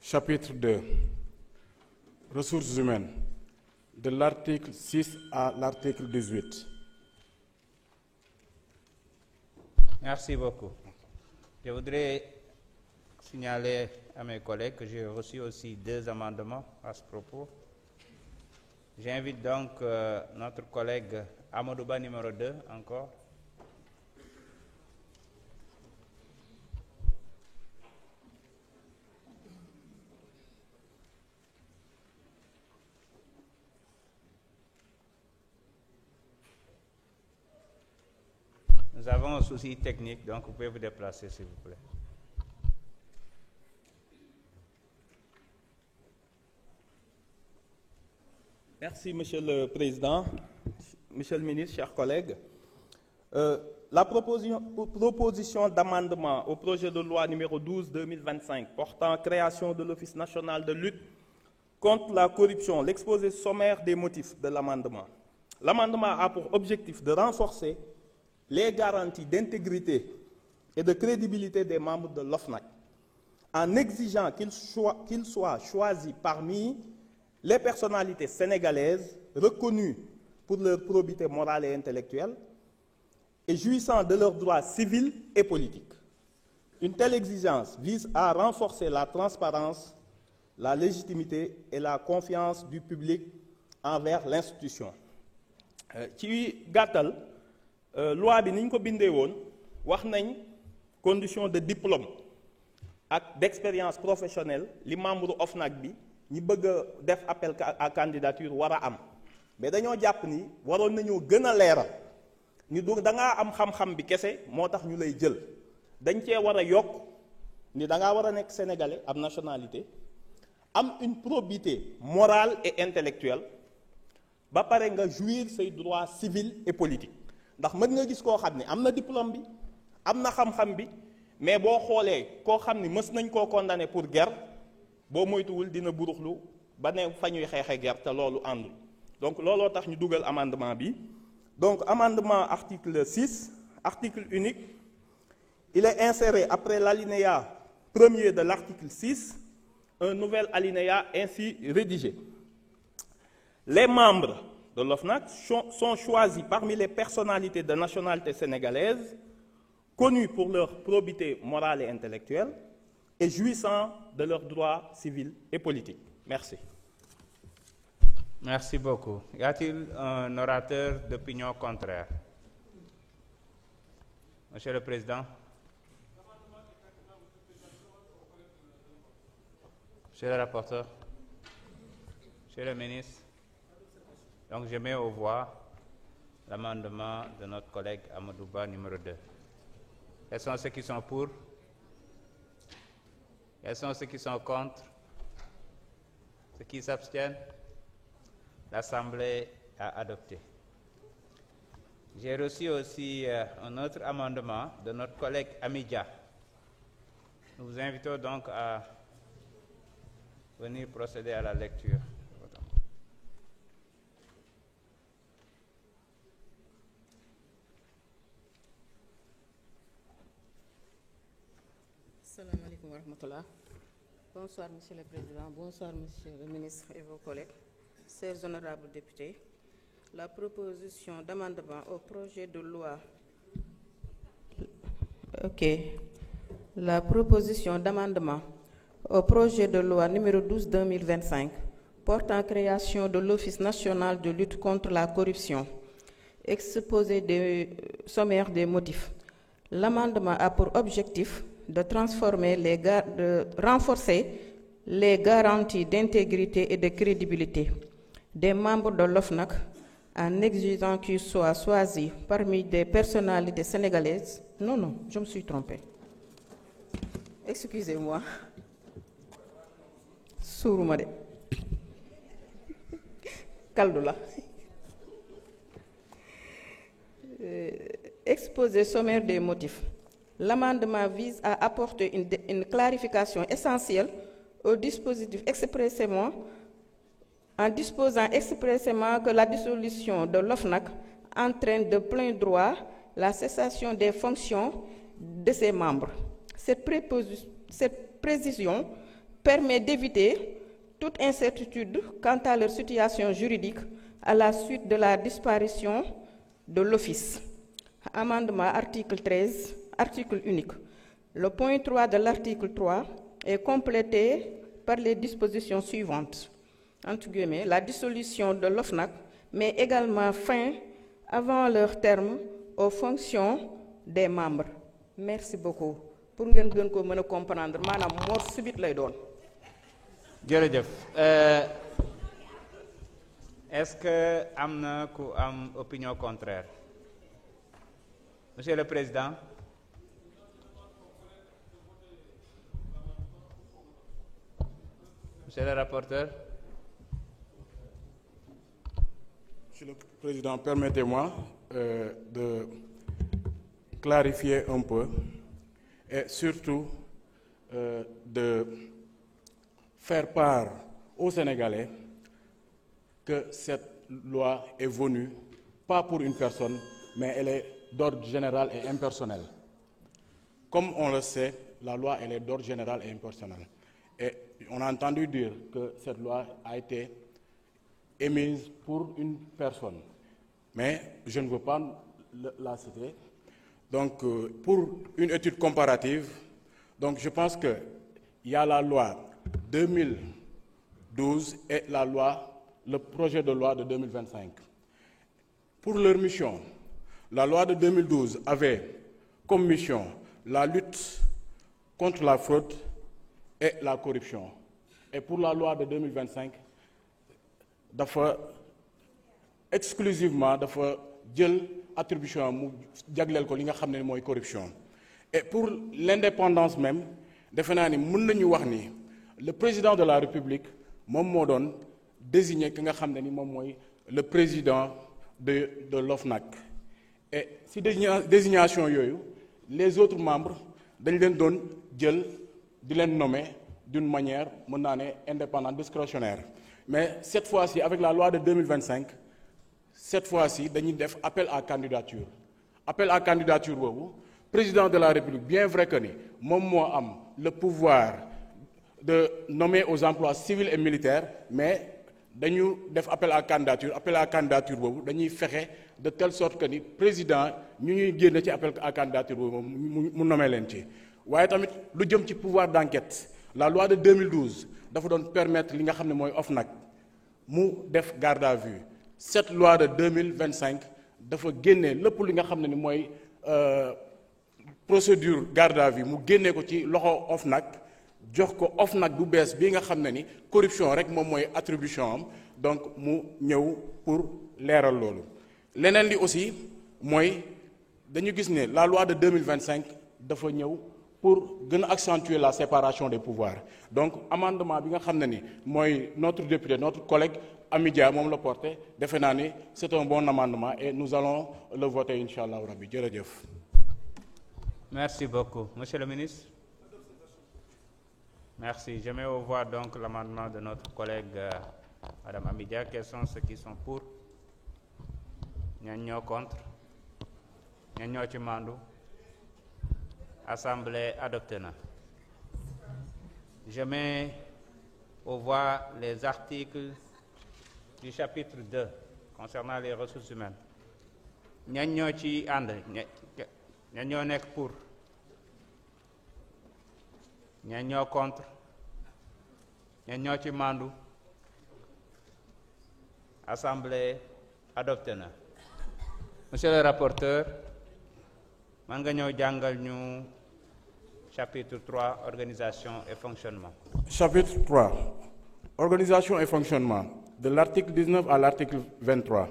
Chapitre 2. Ressources humaines. De l'article 6 à l'article 18. Merci beaucoup. Je voudrais signaler à mes collègues que j'ai reçu aussi 2 amendements à ce propos. J'invite donc notre collègue Amadouba numéro 2 encore. Nous avons un souci technique, donc vous pouvez vous déplacer s'il vous plaît. Merci, Monsieur le Président, Monsieur le Ministre, chers collègues. La proposition d'amendement au projet de loi numéro 12/2025 portant création de l'Office national de lutte contre la corruption, l'exposé sommaire des motifs de l'amendement. L'amendement a pour objectif de renforcer les garanties d'intégrité et de crédibilité des membres de l'OFNAC en exigeant qu'ils soient choisis parmi les personnalités sénégalaises reconnues pour leur probité morale et intellectuelle et jouissant de leurs droits civils et politiques. Une telle exigence vise à renforcer la transparence, la légitimité et la confiance du public envers l'institution. Ci gàttal loi bi ni ñu ko bindee woon wax nañ condition de diplôme ak d'expérience professionnelle li membre OFNAC bi ñi bëgg a def appel à candidature war a am mais dañoo jàpp ni waroon nañoo gën a leeral ni du da ngaa am xam-xam bi kese moo tax ñu lay jël dañ cee war a yokk ni da ngaa war a nekk sénégalais am nationalité am une probité morale et intellectuelle ba pare nga jouir say droits civils et politiques ndax mën nga gis koo xam ne am na diplôme bi am na xam-xam bi mais boo xoolee koo xam ni mës nañ koo condamné pour guerre boo moytuwul dina buruxlu ba ne fa ñuy xeexe guerre te loolu àndul donc looloo tax ñu dugal amendement bi donc amendement article 6 article unique il est inséré après l'alinéa 1er de l'article 6 un nouvel alinéa ainsi rédigé. Les membres de l'OFNAC sont choisis parmi les personnalités de nationalité sénégalaise connues pour leur probité morale et intellectuelle et jouissant de leurs droits civils et politiques. Merci. Merci beaucoup. Y a-t-il un orateur d'opinion contraire? Monsieur le Président. Monsieur le rapporteur. Monsieur le ministre. Donc je mets aux voix l'amendement de notre collègue Amadouba numéro 2. Quels sont ceux qui sont pour? Quels sont ceux qui sont contre? Ceux qui s'abstiennent? L'Assemblée a adopté. J'ai reçu aussi un autre amendement de notre collègue Amidia. Nous vous invitons donc à venir procéder à la lecture. Assalamu alaikum wa rahmatullah. Bonsoir, Monsieur le Président, bonsoir, Monsieur le Ministre et vos collègues, chers honorables députés. La proposition d'amendement au projet de loi. La proposition d'amendement au projet de loi numéro 12/2025 portant création de l'Office national de lutte contre la corruption. Exposé sommaire des motifs. L'amendement a pour objectif de renforcer les garanties d'intégrité et de crédibilité des membres de l'OFNAC en exigeant qu'ils soient choisis parmi des personnalités sénégalaises. Non, je me suis trompée. Excusez-moi. Sourouma de. Kaldoula. Exposé sommaire des motifs. L'amendement vise à apporter une clarification essentielle au dispositif en disposant expressément que la dissolution de l'OFNAC entraîne de plein droit la cessation des fonctions de ses membres. Cette précision permet d'éviter toute incertitude quant à leur situation juridique à la suite de la disparition de l'Office. Amendement article 13, article unique. Le point 3 de l'article 3 est complété par les dispositions suivantes. Entre guillemets, la dissolution de l'OFNAC met également fin, avant leur terme, aux fonctions des membres. Merci beaucoup. Pour ngeen gën ko mën a comprendre maanaam mort subite lay doon. jërëjëf est-ce que am na ku am opinion contraire? Monsieur le Président. Monsieur le rapporteur. Monsieur le Président, permettez-moi de clarifier un peu et surtout de faire part aux Sénégalais que cette loi est venue pas pour une personne, mais elle est d'ordre général et impersonnel. Comme on le sait, la loi elle est d'ordre général et impersonnel. Et on a entendu dire que cette loi a été émise pour une personne. Mais je ne veux pas la citer. Donc, pour une étude comparative, donc je pense qu'il y a la loi 2012 et le projet de loi de 2025. Pour leur mission, la loi de 2012 avait comme mission la lutte contre la fraude et la corruption. Et pour la loi de 2025, dafa exclusivement dafa jël attribution mu jagleel ko li nga xam ne mooy corruption. Et pour l'indépendance même defe naa ni mën nañu wax ni le président de la République moom moo doon désigné ki nga xam ne ni moom mooy le président de l'OFNAC. Et si désignation yooyu les autres membres dañ leen doon jël di leen nommer d'une manière mën naa ne indépendante discrétionnaire. Mais cette fois-ci avec la loi de 2025 cette fois-ci dañuy def appel à candidature. Appel à candidature boobu président de la République bien vrai que ni moom moo am le pouvoir de nommer aux emplois civils et militaires, mais dañu def appel à candidature boobu dañuy fexe de telle sorte que ni président ñu ñuy génne ci appel à candidature boobu mu nommer leen ci. waaye tamit lu jëm ci pouvoir d'enquête la loi de 2012 dafa doon permettre li nga xam ne mooy OFNAC mu def garde à vue. Cette loi de 2025 dafa génne lépp li nga xam ne ni mooy procédure garde à vue mu génnee ko ci loxo OFNAC jox ko OFNAC bu bees bi nga xam ne ni corruption rek moom mooy attribution am donc mu ñëw pour leeral loolu. leneen li aussi mooy dañu gis ne la loi de 2025 dafa ñëw pour gën a accentuer la séparation des pouvoirs. Donc amendement bi nga xam ne ni mooy notre député notre collègue Amidia moom la porté defe naa ni c'est un bon amendement et nous allons le voter inch'Allah rabbi jërëjëf. Merci beaucoup. Monsieur le ministre. Merci. Je mets au voix donc l'amendement de notre collègue Madame Amidia. Quels sont ceux qui sont pour? Ñan ñoo contre? Ñan ñoo ci mandu? Assemblée adopté na. Je mets au voix les articles du chapitre 2 concernant les ressources humaines. Ñan ñoo ci ànd? Ñan ñoo nekk pour? Ñan ñoo contre? Ñan ñoo ci mandu? Assemblée adopté na. Monsieur le rapporteur, man nga ñëw jàngal ñu chapitre 3 organisation et fonctionnement. Chapitre 3 organisation et fonctionnement de l'article 19 à l'article 23.